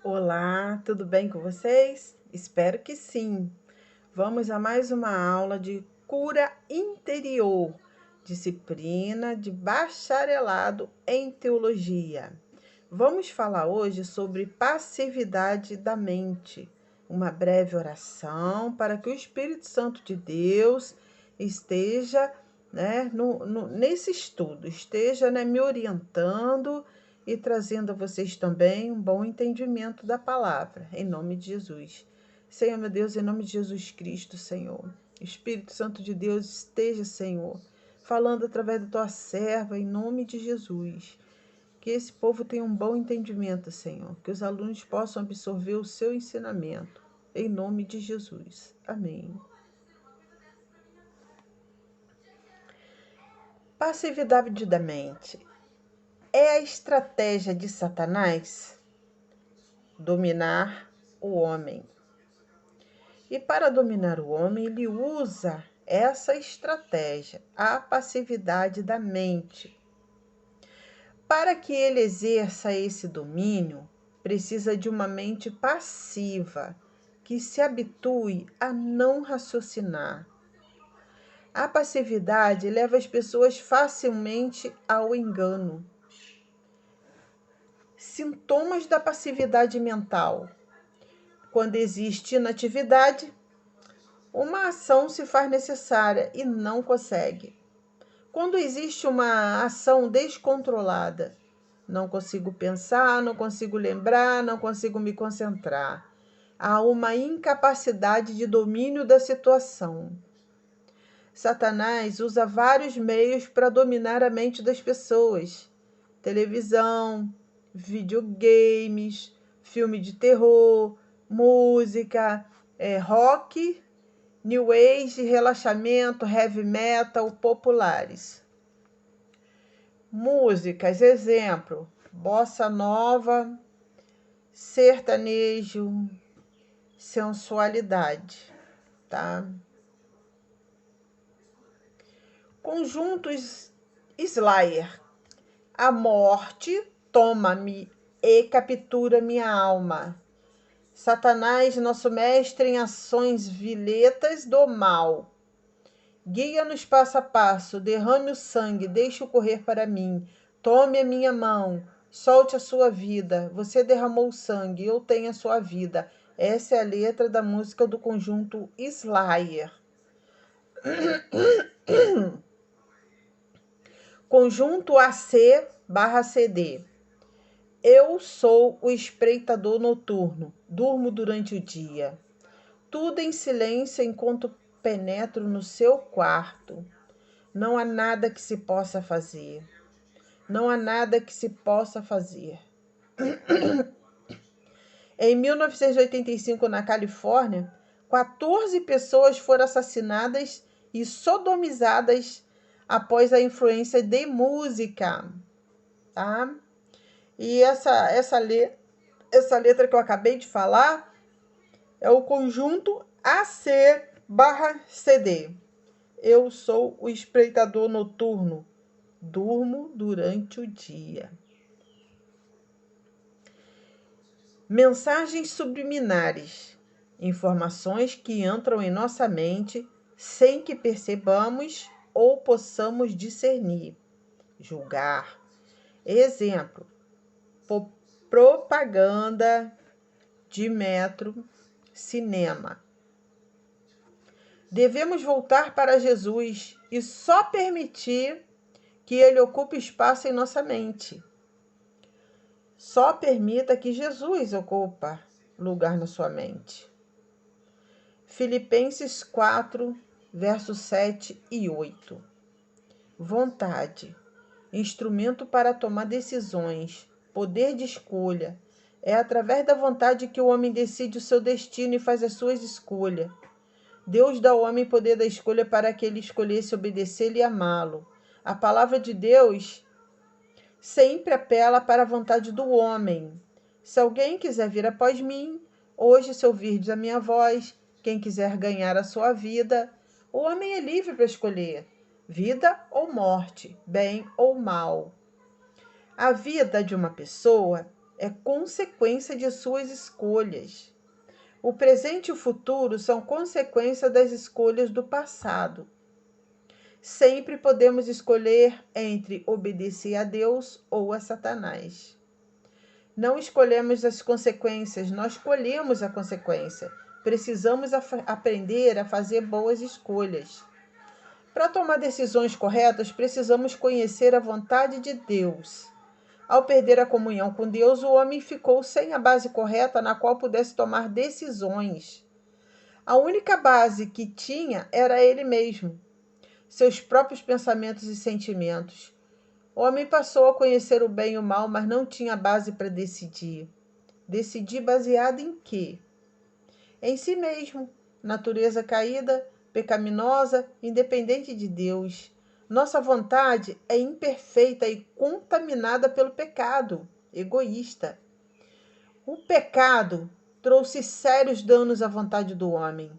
Olá, tudo bem com vocês? Espero que sim. Vamos a mais uma aula de cura interior, disciplina de bacharelado em teologia. Vamos falar hoje sobre passividade da mente. Uma breve oração para que o Espírito Santo de Deus esteja, nesse estudo, esteja, me orientando e trazendo a vocês também um bom entendimento da palavra, em nome de Jesus. Senhor, meu Deus, em nome de Jesus Cristo, Senhor. Espírito Santo de Deus esteja, Senhor, falando através da tua serva, em nome de Jesus. Que esse povo tenha um bom entendimento, Senhor. Que os alunos possam absorver o seu ensinamento, em nome de Jesus. Amém. Passividade da mente é a estratégia de Satanás dominar o homem. E para dominar o homem, ele usa essa estratégia, a passividade da mente. Para que ele exerça esse domínio, precisa de uma mente passiva, que se habitue a não raciocinar. A passividade leva as pessoas facilmente ao engano. Sintomas da passividade mental. Quando existe inatividade, uma ação se faz necessária e não consegue. Quando existe uma ação descontrolada, não consigo pensar, não consigo lembrar, não consigo me concentrar. Há uma incapacidade de domínio da situação. Satanás usa vários meios para dominar a mente das pessoas: televisão, videogames, filme de terror, música, rock, new age, relaxamento, heavy metal, populares. Músicas, exemplo, bossa nova, sertanejo, sensualidade, tá? Conjuntos Slayer. A morte toma-me e captura minha alma. Satanás, nosso mestre em ações viletas do mal. Guia-nos passo a passo, derrame o sangue, deixe-o correr para mim. Tome a minha mão, solte a sua vida. Você derramou sangue, eu tenho a sua vida. Essa é a letra da música do conjunto Slayer. Conjunto AC/CD. Eu sou o espreitador noturno, durmo durante o dia. Tudo em silêncio enquanto penetro no seu quarto. Não há nada que se possa fazer. Não há nada que se possa fazer. Em 1985, na Califórnia, 14 pessoas foram assassinadas e sodomizadas após a influência de música, tá? E essa letra que eu acabei de falar é o conjunto AC/CD. Eu sou o espreitador noturno, durmo durante o dia. Mensagens subliminares, informações que entram em nossa mente sem que percebamos ou possamos discernir, julgar. Exemplo, propaganda de metro, cinema. Devemos voltar para Jesus e só permitir que ele ocupe espaço em nossa mente. Só permita que Jesus ocupe lugar na sua mente. Filipenses 4, versos 7 e 8. Vontade, instrumento para tomar decisões, poder de escolha. É através da vontade que o homem decide o seu destino e faz as suas escolhas. Deus dá ao homem poder da escolha para que ele escolhesse obedecê-lo e amá-lo. A palavra de Deus sempre apela para a vontade do homem. Se alguém quiser vir após mim, hoje, se ouvirdes a minha voz, quem quiser ganhar a sua vida, o homem é livre para escolher vida ou morte, bem ou mal. A vida de uma pessoa é consequência de suas escolhas. O presente e o futuro são consequência das escolhas do passado. Sempre podemos escolher entre obedecer a Deus ou a Satanás. Não escolhemos as consequências, nós colhemos a consequência. Precisamos aprender a fazer boas escolhas. Para tomar decisões corretas, precisamos conhecer a vontade de Deus. Ao perder a comunhão com Deus, o homem ficou sem a base correta na qual pudesse tomar decisões. A única base que tinha era ele mesmo, seus próprios pensamentos e sentimentos. O homem passou a conhecer o bem e o mal, mas não tinha base para decidir. Decidir baseado em quê? Em si mesmo, natureza caída, pecaminosa, independente de Deus. Nossa vontade é imperfeita e contaminada pelo pecado, egoísta. O pecado trouxe sérios danos à vontade do homem.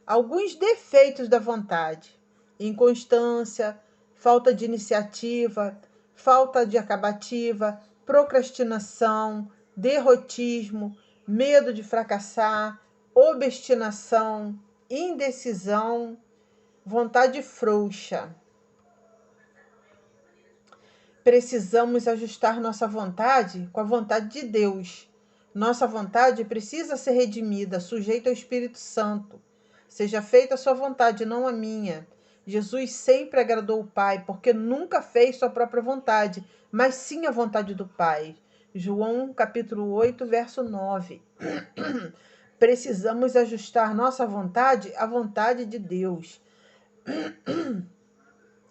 Alguns defeitos da vontade: inconstância, falta de iniciativa, falta de acabativa, procrastinação, derrotismo, medo de fracassar, obstinação, indecisão, vontade frouxa. Precisamos ajustar nossa vontade com a vontade de Deus. Nossa vontade precisa ser redimida, sujeita ao Espírito Santo. Seja feita a sua vontade, não a minha. Jesus sempre agradou o Pai, porque nunca fez sua própria vontade, mas sim a vontade do Pai. João capítulo 8, verso 9. Precisamos ajustar nossa vontade à vontade de Deus.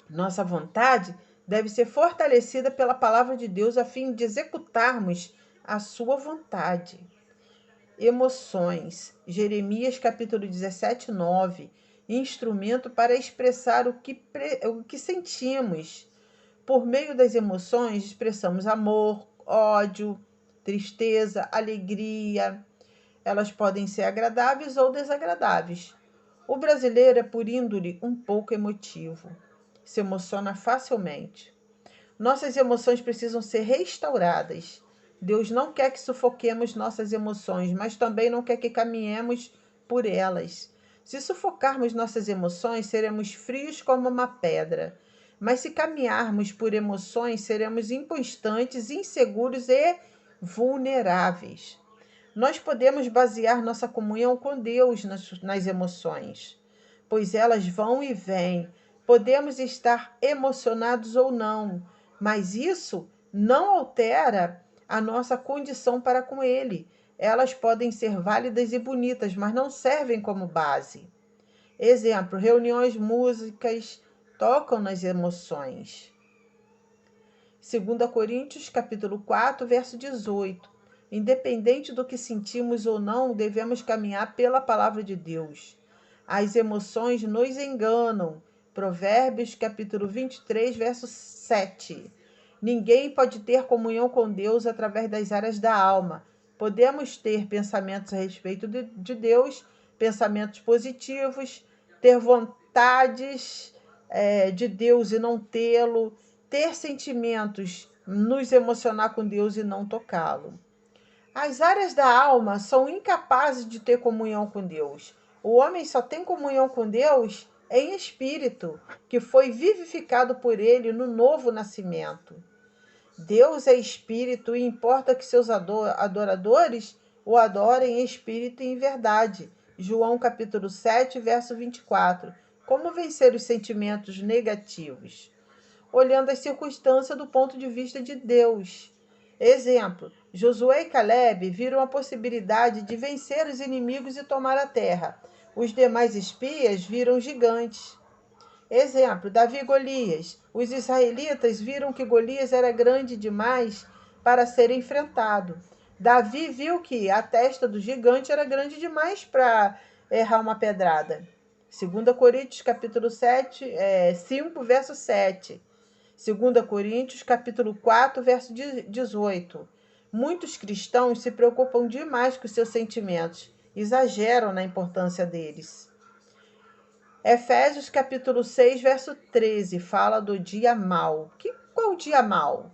Nossa vontade deve ser fortalecida pela palavra de Deus a fim de executarmos a sua vontade. Emoções. Jeremias capítulo 17, 9. Instrumento para expressar o que sentimos. Por meio das emoções, expressamos amor, ódio, tristeza, alegria. Elas podem ser agradáveis ou desagradáveis. O brasileiro é, por índole, um pouco emotivo. Se emociona facilmente. Nossas emoções precisam ser restauradas. Deus não quer que sufoquemos nossas emoções, mas também não quer que caminhemos por elas. Se sufocarmos nossas emoções, seremos frios como uma pedra. Mas se caminharmos por emoções, seremos inconstantes, inseguros e vulneráveis. Nós podemos basear nossa comunhão com Deus nas emoções, pois elas vão e vêm. Podemos estar emocionados ou não, mas isso não altera a nossa condição para com Ele. Elas podem ser válidas e bonitas, mas não servem como base. Exemplo, reuniões, músicas tocam nas emoções. 2 Coríntios, capítulo 4, verso 18. Independente do que sentimos ou não, devemos caminhar pela palavra de Deus. As emoções nos enganam. Provérbios, capítulo 23, verso 7. Ninguém pode ter comunhão com Deus através das áreas da alma. Podemos ter pensamentos a respeito de Deus, pensamentos positivos, ter vontades de Deus e não tê-lo, ter sentimentos, nos emocionar com Deus e não tocá-lo. As áreas da alma são incapazes de ter comunhão com Deus. O homem só tem comunhão com Deus em espírito, que foi vivificado por ele no novo nascimento. Deus é espírito e importa que seus adoradores o adorem em espírito e em verdade. João capítulo 7, verso 24. Como vencer os sentimentos negativos? Olhando as circunstâncias do ponto de vista de Deus. Exemplo, Josué e Calebe viram a possibilidade de vencer os inimigos e tomar a terra. Os demais espias viram gigantes. Exemplo, Davi e Golias. Os israelitas viram que Golias era grande demais para ser enfrentado. Davi viu que a testa do gigante era grande demais para errar uma pedrada. 2 Coríntios, capítulo 5, verso 7. 2 Coríntios, capítulo 4, verso 18. Muitos cristãos se preocupam demais com seus sentimentos, exageram na importância deles. Efésios, capítulo 6, verso 13, fala do dia mau. Qual o dia mau?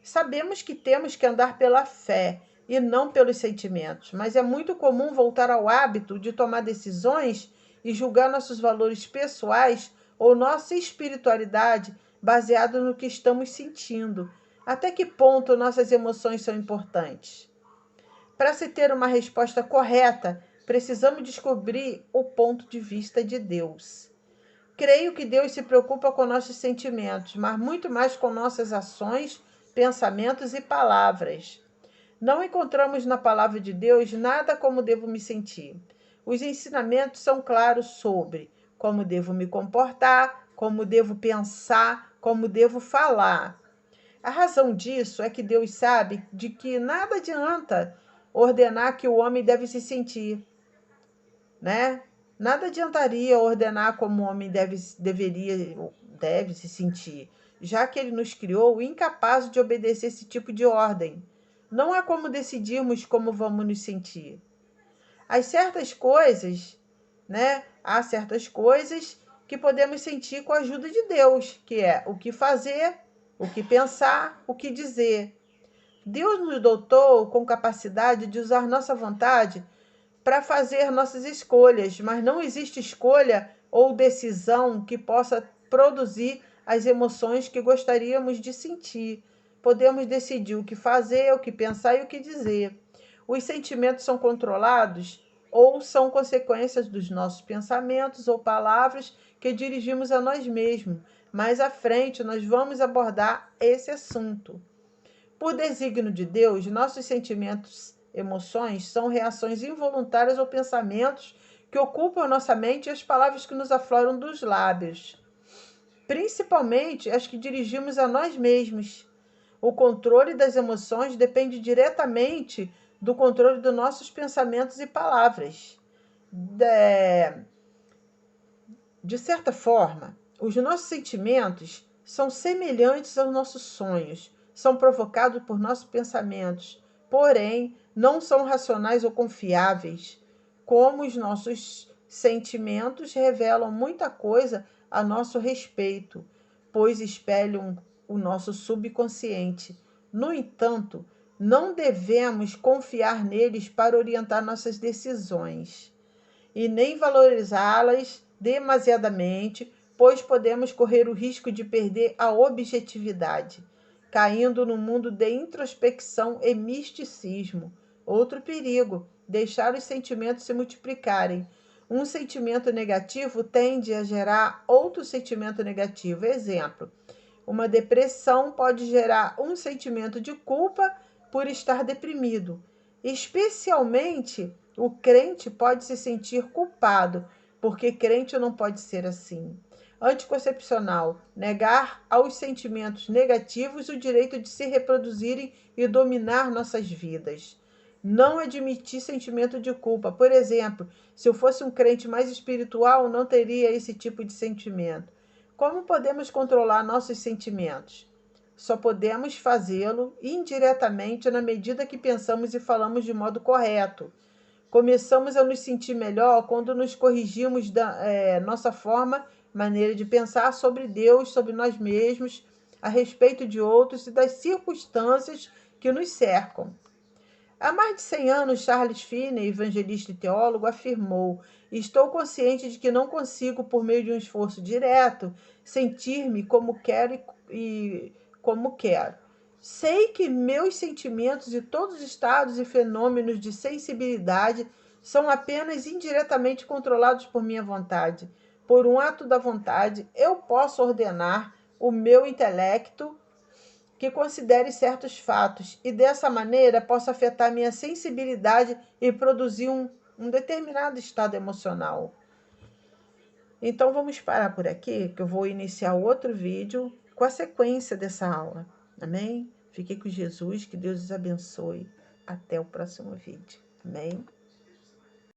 Sabemos que temos que andar pela fé, e não pelos sentimentos, mas é muito comum voltar ao hábito de tomar decisões e julgar nossos valores pessoais ou nossa espiritualidade baseado no que estamos sentindo. Até que ponto nossas emoções são importantes? Para se ter uma resposta correta, precisamos descobrir o ponto de vista de Deus. Creio que Deus se preocupa com nossos sentimentos, mas muito mais com nossas ações, pensamentos e palavras. Não encontramos na palavra de Deus nada como devo me sentir. Os ensinamentos são claros sobre como devo me comportar, como devo pensar, como devo falar. A razão disso é que Deus sabe de que nada adianta ordenar que o homem deve se sentir, né? Nada adiantaria ordenar como o homem deve se sentir, já que ele nos criou incapazes de obedecer esse tipo de ordem. Não há como decidirmos como vamos nos sentir. Há certas coisas que podemos sentir com a ajuda de Deus, que é o que fazer, o que pensar, o que dizer. Deus nos dotou com capacidade de usar nossa vontade para fazer nossas escolhas, mas não existe escolha ou decisão que possa produzir as emoções que gostaríamos de sentir. Podemos decidir o que fazer, o que pensar e o que dizer. Os sentimentos são controlados ou são consequências dos nossos pensamentos ou palavras que dirigimos a nós mesmos. Mais à frente, nós vamos abordar esse assunto. Por desígnio de Deus, nossos sentimentos, emoções são reações involuntárias ou pensamentos que ocupam nossa mente e as palavras que nos afloram dos lábios, principalmente as que dirigimos a nós mesmos. O controle das emoções depende diretamente do controle dos nossos pensamentos e palavras. De certa forma, os nossos sentimentos são semelhantes aos nossos sonhos, são provocados por nossos pensamentos, porém, não são racionais ou confiáveis. Como os nossos sentimentos revelam muita coisa a nosso respeito, pois espelham o nosso subconsciente. No entanto, não devemos confiar neles para orientar nossas decisões e nem valorizá-las demasiadamente, pois podemos correr o risco de perder a objetividade, caindo no mundo de introspecção e misticismo. Outro perigo, deixar os sentimentos se multiplicarem. Um sentimento negativo tende a gerar outro sentimento negativo. Exemplo, uma depressão pode gerar um sentimento de culpa por estar deprimido. Especialmente, o crente pode se sentir culpado, porque crente não pode ser assim. Anticoncepcional, negar aos sentimentos negativos o direito de se reproduzirem e dominar nossas vidas. Não admitir sentimento de culpa. Por exemplo, se eu fosse um crente mais espiritual, não teria esse tipo de sentimento. Como podemos controlar nossos sentimentos? Só podemos fazê-lo indiretamente na medida que pensamos e falamos de modo correto. Começamos a nos sentir melhor quando nos corrigimos da nossa maneira de pensar sobre Deus, sobre nós mesmos, a respeito de outros e das circunstâncias que nos cercam. Há mais de 100 anos, Charles Finney, evangelista e teólogo, afirmou: estou consciente de que não consigo, por meio de um esforço direto, sentir-me como quero e como quero. Sei que meus sentimentos e todos os estados e fenômenos de sensibilidade são apenas indiretamente controlados por minha vontade. Por um ato da vontade, eu posso ordenar o meu intelecto que considere certos fatos e dessa maneira possa afetar minha sensibilidade e produzir um determinado estado emocional. Então vamos parar por aqui, que eu vou iniciar outro vídeo com a sequência dessa aula. Amém? Fiquem com Jesus, que Deus os abençoe. Até o próximo vídeo. Amém?